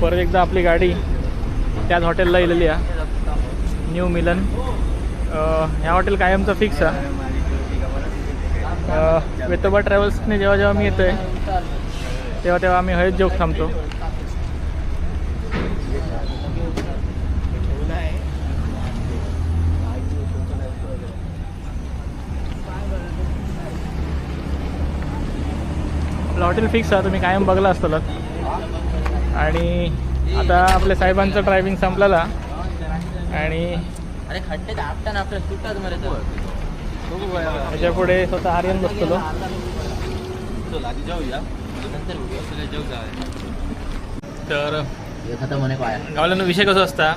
परत एकदा आपली गाडी त्याच हॉटेलला गेलेली आहे, न्यू मिलन. ह्या हॉटेल कायमचं फिक्स आहे. वेतोबा ट्रॅव्हल्सने जेव्हा जेव्हा मी येतो आहे तेव्हा तेव्हा आम्ही हळद जोग थांबतो. आपलं हॉटेल फिक्स आहे, तुम्ही कायम बघला असताल. आणि आता आपल्या साहेबांचं ड्रायव्हिंग संपलेला आणि अरे खड्डे दाबताना आपल्या सुटतात मरे. त्याच्या पुढे स्वतः आर्यन बसतो. तर गावल्यानं विषय कसं असता,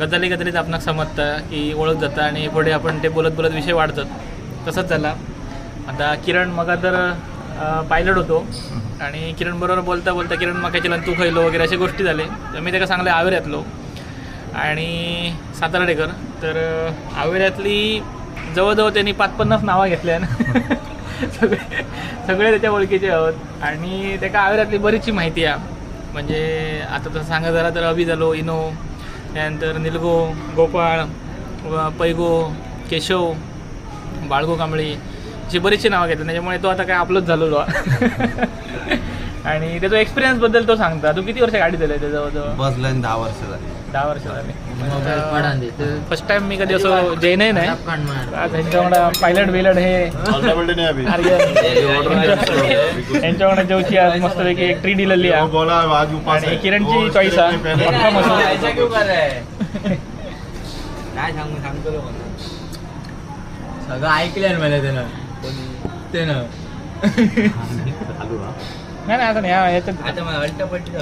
गजाली गजालीत आपणाक समजता की ओळख जाता आणि पुढे आपण ते बोलत बोलत विषय वाढतात. तसंच झाला. आता किरण मगा तर पायलट होतो आणि किरण बरोबर बोलता बोलता किरण मग केला तू खयलो वगैरे अशा गोष्टी झाले. तर मी त्याला सांगले आवेऱ्यातलो आणि साताराडेकर. तर आवेऱ्यातली जवळजवळ त्यांनी 50-50 नावं घेतल्या सगळे त्याच्या ओळखीचे आहोत आणि त्याका आवेऱ्यातली बरीचशी माहिती आहे. म्हणजे आता तसं सांगा झाला तर अभि झालो, इनो, त्यानंतर निलगो, गोपाळ, पैगो, केशव, बाळगो कांबळी अशी बरीचशी नावं घेतली. त्याच्यामुळे तो आता काय आपलंच झालेलो आणि त्याचा एक्सपिरियन्सबद्दल तो सांगता. तू किती वर्ष गाडी दिली त्याच्याजवळ? बसला 10 वर्ष झाली. 10 वर्ष झाली. फर्स्ट टाइम मी कधी असं जैनही नाही. त्यांच्याकडं पायलट बिलट हे यांच्याकडे जेवची आज मस्तपैकी एक ट्री दिलेली आहे आणि किरणची चॉईस आहे. सगळं ऐकलं मला त्यानं नाही आता नाही याच्यात आता मला अल्टपट्टी